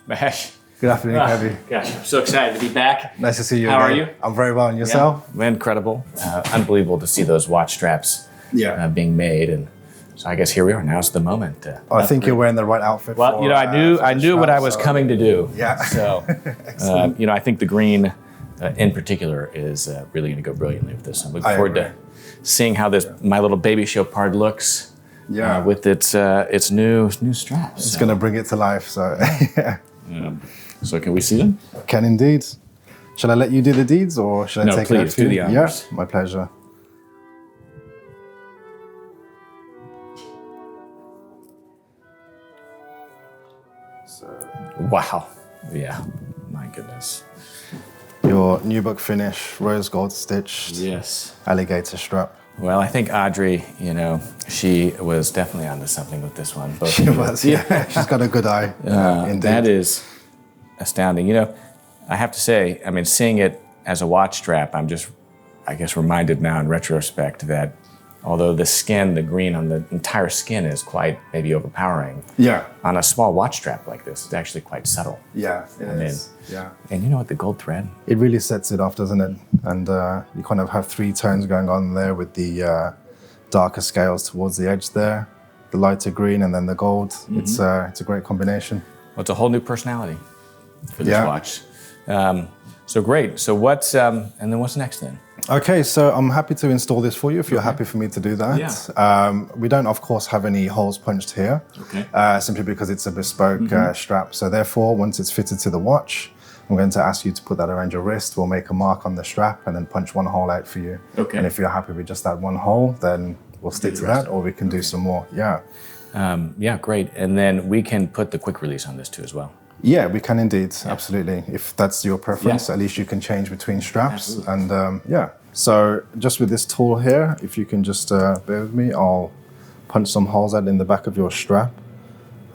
Mahesh. Good afternoon, Kirby. Gosh, I'm so excited to be back. Nice to see you. How again. are you? I'm very well. And yourself? Yeah, incredible. Unbelievable to see those watch straps being made. And so I guess here we are. Now's the moment. I think you're wearing the right outfit. Well, for, I knew what I was coming to do. Yeah. So, I think the green in particular is really going to go brilliantly with this. I'm looking forward to seeing how my little baby show part looks. Yeah. With its new straps. It's going to bring it to life. So. So can we see them? Can indeed. Shall I let you do the deeds, or should I take it? No, please do the honors. Yes, my pleasure. Wow. Yeah. My goodness. Your new book finish, rose gold stitched. Yes. Alligator strap. Well, I think Audrey, she was definitely onto something with this one. Both she was, yeah. She's got a good eye. Indeed. That is astounding. I have to say, seeing it as a watch strap, I'm just, reminded now in retrospect that although the green on the entire skin is quite maybe overpowering, on a small watch strap like this, it's actually quite subtle. Yeah, it is. Yeah. And you know what, the gold thread? It really sets it off, doesn't it? And you kind of have three tones going on there with the darker scales towards the edge there, the lighter green, and then the gold. Mm-hmm. It's a great combination. Well, it's a whole new personality for this watch. So great. So what's next then? Okay, so I'm happy to install this for you if you're happy for me to do that. Yeah. We don't, of course, have any holes punched here, simply because it's a bespoke strap. So therefore, once it's fitted to the watch, I'm going to ask you to put that around your wrist. We'll make a mark on the strap and then punch one hole out for you. Okay. And if you're happy with just that one hole, then we'll stick to that, or we can do some more. Yeah. Great. And then we can put the quick release on this too as well. Yeah, we can indeed, absolutely. If that's your preference, at least you can change between straps. Absolutely. And so just with this tool here, if you can just bear with me, I'll punch some holes out in the back of your strap.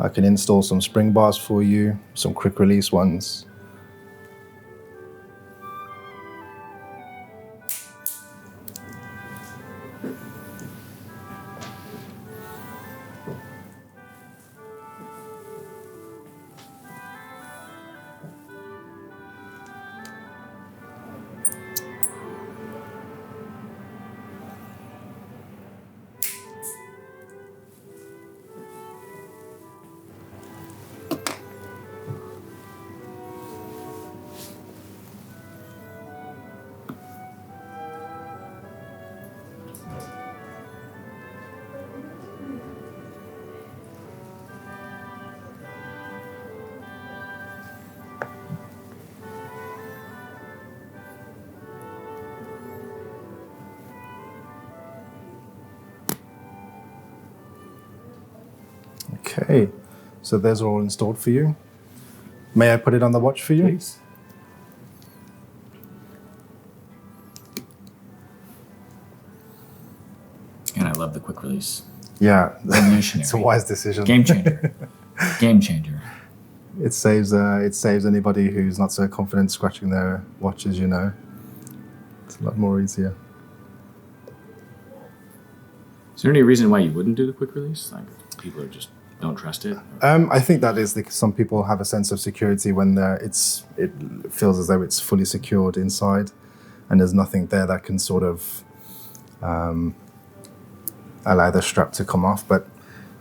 I can install some spring bars for you, some quick release ones. Okay, so those are all installed for you. May I put it on the watch for you? Please. And I love the quick release. Yeah, revolutionary. It's a wise decision. Game changer. Game changer. It saves anybody who's not so confident scratching their watches. It's a lot more easier. Is there any reason why you wouldn't do the quick release? Like people just don't trust it? I think that is because some people have a sense of security when it feels as though it's fully secured inside, and there's nothing there that can sort of allow the strap to come off. But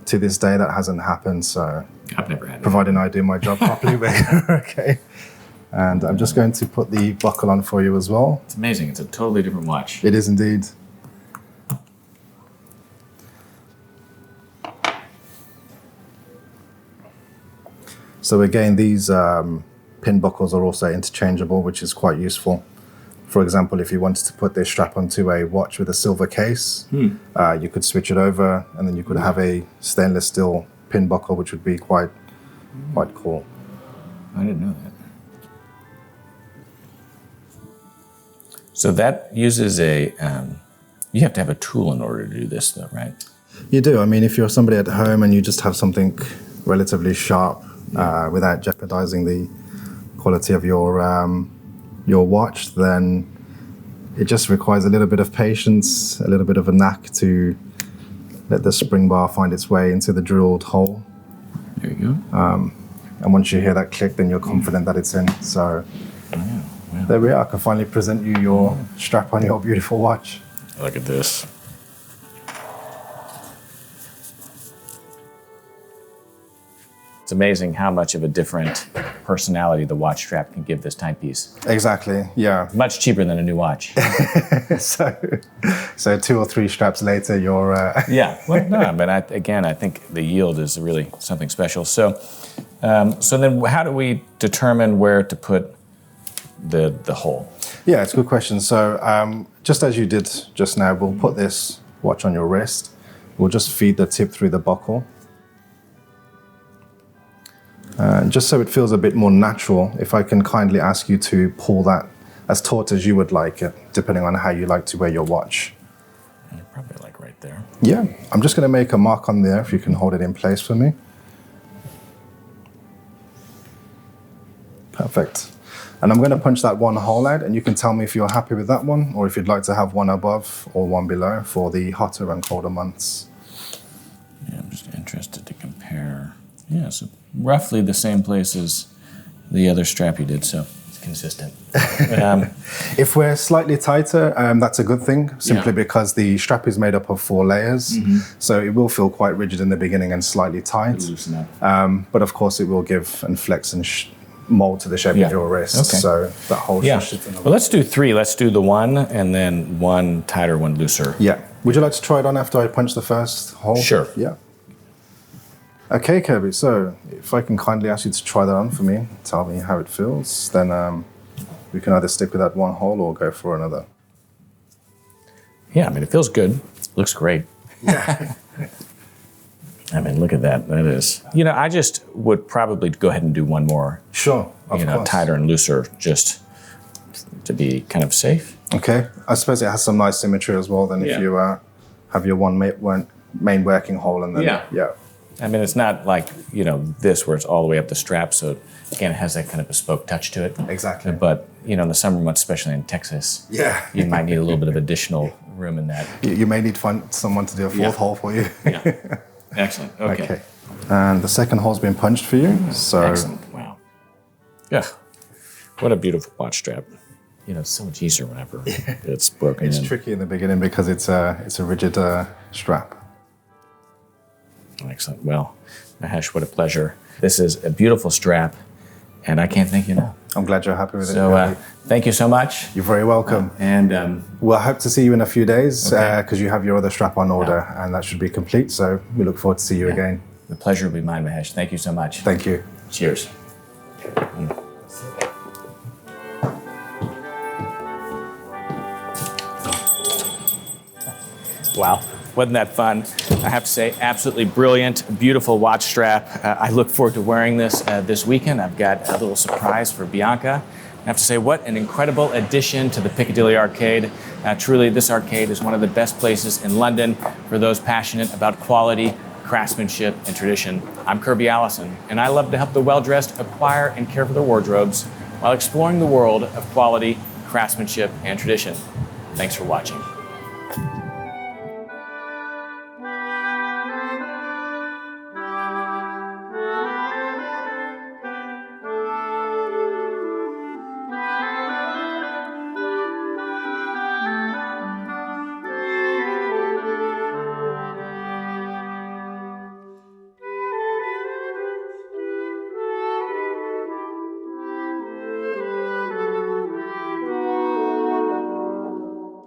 to this day, that hasn't happened. So I've never had it. Providing I do my job properly, okay. And I'm just going to put the buckle on for you as well. It's amazing. It's a totally different watch. It is indeed. So again, these pin buckles are also interchangeable, which is quite useful. For example, if you wanted to put this strap onto a watch with a silver case, you could switch it over, and then you could have a stainless steel pin buckle, which would be quite cool. I didn't know that. So that uses you have to have a tool in order to do this, though, right? You do. I mean, if you're somebody at home and you just have something relatively sharp, without jeopardizing the quality of your watch, then it just requires a little bit of patience, a little bit of a knack to let the spring bar find its way into the drilled hole. There you go. And once you hear that click, then you're confident that it's in. So there we are. I can finally present you your strap on your beautiful watch. Look at this. It's amazing how much of a different personality the watch strap can give this timepiece. Exactly, yeah. Much cheaper than a new watch. so 2 or 3 straps later, you're... Yeah, well, no, but I think the yield is really something special. So then how do we determine where to put the hole? Yeah, it's a good question. So just as you did just now, we'll put this watch on your wrist. We'll just feed the tip through the buckle. And just so it feels a bit more natural, if I can kindly ask you to pull that as taut as you would like it, depending on how you like to wear your watch. Probably like right there. Yeah, I'm just going to make a mark on there if you can hold it in place for me. Perfect. And I'm going to punch that one hole out, and you can tell me if you're happy with that one, or if you'd like to have one above or one below for the hotter and colder months. Yeah, I'm just interested to compare. Yeah, so roughly the same place as the other strap you did, so it's consistent. If we're slightly tighter, that's a good thing, simply because the strap is made up of 4 layers, so it will feel quite rigid in the beginning and slightly tight. It'll loosen up. But of course it will give and flex and mold to the shape of your wrist, so that whole shift in the Well, let's do 3. Let's do the one, and then one tighter, one looser. Yeah. Would you like to try it on after I punch the first hole? Sure. Yeah. Okay, Kirby, so if I can kindly ask you to try that on for me, tell me how it feels, then we can either stick with that one hole or go for another. Yeah, I mean, it feels good. Looks great. Yeah. I mean, look at that. That is... You know, I just would probably go ahead and do one more. Sure, of course. Tighter and looser, just to be kind of safe. Okay. I suppose it has some nice symmetry as well, then, if you have your one main working hole and then... Yeah. I mean, it's not like, this where it's all the way up the strap, so again, it has that kind of bespoke touch to it. Exactly. But, in the summer months, especially in Texas, you might need a little bit of additional room in that. You may need to find someone to do a 4th hole for you. Yeah. Excellent. Okay. And the second hole's been punched for you, so... Excellent. Wow. Yeah. What a beautiful watch strap. It's so much easier whenever it's broken It's in. tricky in the beginning because it's a rigid strap. Excellent. Well, Mahesh, what a pleasure. This is a beautiful strap, and I can't thank you enough. I'm glad you're happy with it. So thank you so much. You're very welcome. And we'll hope to see you in a few days because you have your other strap on order, and that should be complete. So we look forward to see you again. The pleasure will be mine, Mahesh. Thank you so much. Thank you. Cheers. Wow. Wasn't that fun? I have to say, absolutely brilliant, beautiful watch strap. I look forward to wearing this this weekend. I've got a little surprise for Bianca. I have to say, what an incredible addition to the Piccadilly Arcade. Truly, this arcade is one of the best places in London for those passionate about quality, craftsmanship, and tradition. I'm Kirby Allison, and I love to help the well-dressed acquire and care for their wardrobes while exploring the world of quality, craftsmanship, and tradition. Thanks for watching.